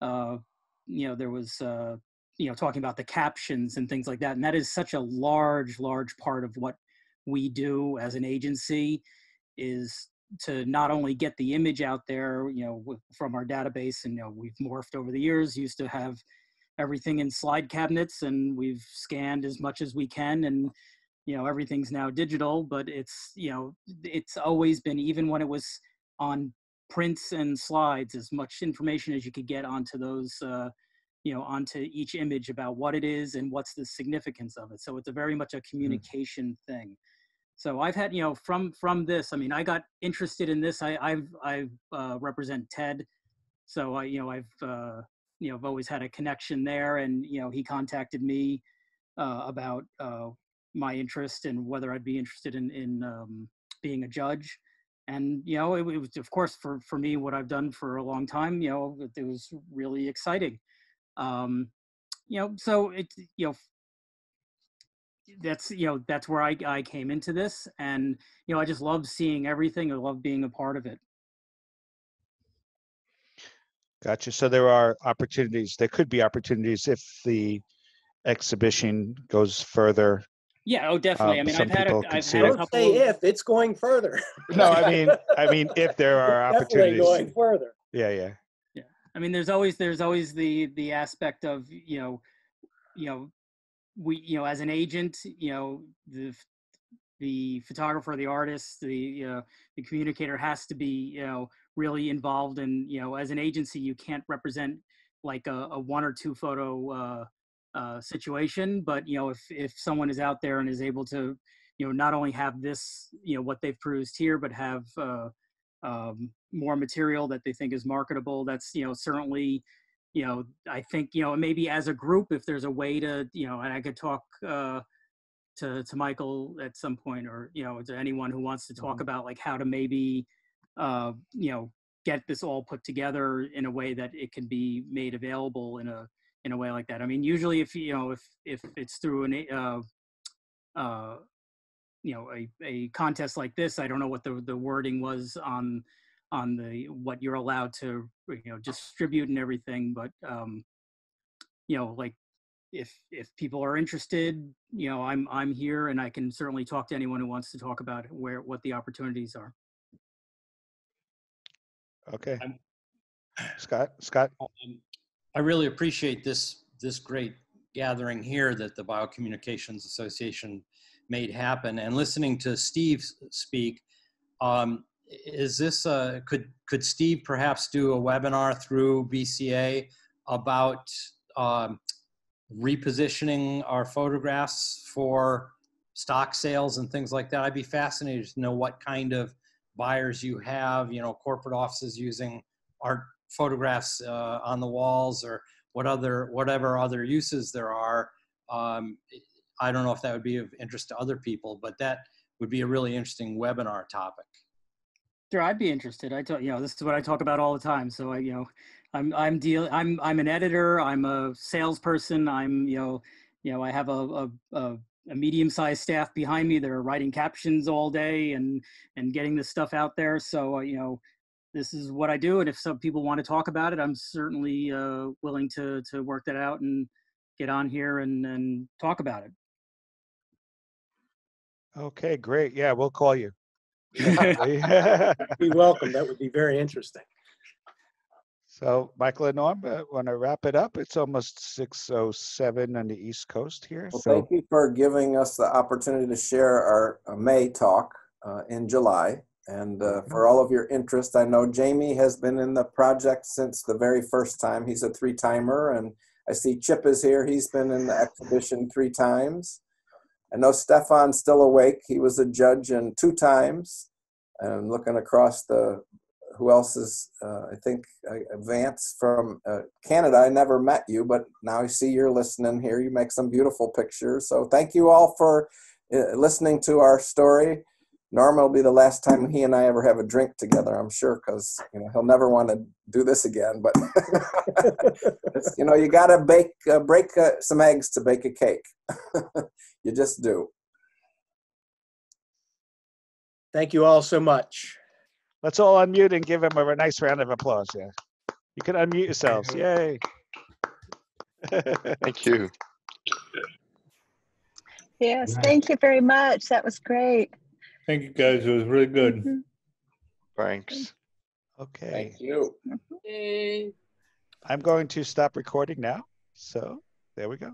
you know, there was, you know, talking about the captions and things like that, and that is such a large part of what we do as an agency, is to not only get the image out there, you know, from our database, and, you know, we've morphed over the years, used to have everything in slide cabinets, and we've scanned as much as we can, and, you know, everything's now digital, but it's, you know, it's always been, even when it was on prints and slides, as much information as you could get onto those, you know, onto each image about what it is and what's the significance of it. So it's a very much a communication thing. So I've had, you know, from this, I mean, I got interested in this. I've represent TED. So you know, you know, I've always had a connection there, and, you know, he contacted me about my interest and whether I'd be interested in being a judge. And, you know, it was, of course, for me, what I've done for a long time, you know, it was really exciting. You know, so you know, that's, you know, that's where I came into this, and, you know, I just love seeing everything. I love being a part of it. Gotcha. So there are opportunities. There could be opportunities if the exhibition goes further. Yeah, oh, definitely. I mean, Some people I've see had a it. don't say if, it's going further. No, I mean, if there are It's definitely opportunities. going further. Yeah. Yeah. I mean, there's always the aspect of, you know, we, you know, as an agent, you know, the photographer, the artist, the communicator has to be, you know, really involved. And, you know, as an agency, you can't represent like a 1 or 2 photo situation. But if someone is out there and is able to not only have this what they've produced here, but have more material that they think is marketable, that's certainly I think maybe as a group, if there's a way to and I could talk to Michael at some point, or to anyone who wants to talk about like how to maybe get this all put together in a way that it can be made available in a way like that. I mean, usually if it's through a contest like this, I don't know what the wording was on the what you're allowed to distribute and everything, but like if people are interested, I'm here, and I can certainly talk to anyone who wants to talk about what the opportunities are. Okay. Scott. I really appreciate this great gathering here that the BioCommunications Association made happen, and listening to Steve speak. Is this could Steve perhaps do a webinar through BCA about repositioning our photographs for stock sales and things like that? I'd be fascinated to know what kind of buyers you have, corporate offices using art photographs on the walls, or whatever other uses there are. I don't know if that would be of interest to other people, but that would be a really interesting webinar topic. Sure, I'd be interested. This is what I talk about all the time. So I'm an editor. I'm a salesperson. I have a medium-sized staff behind me that are writing captions all day and getting this stuff out there. So this is what I do. And if some people want to talk about it, I'm certainly willing to work that out and get on here and talk about it. Okay, great. Yeah, we'll call you. Be welcome. That would be very interesting. So, Michael and Norm, want to wrap it up? It's almost 6:07 on the East Coast here. Well, so thank you for giving us the opportunity to share our May talk in July. And for all of your interest, I know Jamie has been in the project since the very first time. He's a 3-timer, and I see Chip is here. He's been in the exhibition 3 times. I know Stefan's still awake. He was a judge in 2 times. And looking across who else is, I think, Vance from Canada. I never met you, but now I see you're listening here. You make some beautiful pictures. So thank you all for listening to our story. Norm will be the last time he and I ever have a drink together, I'm sure, because he'll never want to do this again. But you got to break some eggs to bake a cake. You just do. Thank you all so much. let's all unmute and give him a nice round of applause. Yeah, you can unmute yourselves. Yay! Thank you. Yes, thank you very much. That was great. Thank you, guys. It was really good. Mm-hmm. Thanks. Okay. Thank you. Mm-hmm. I'm going to stop recording now. So there we go.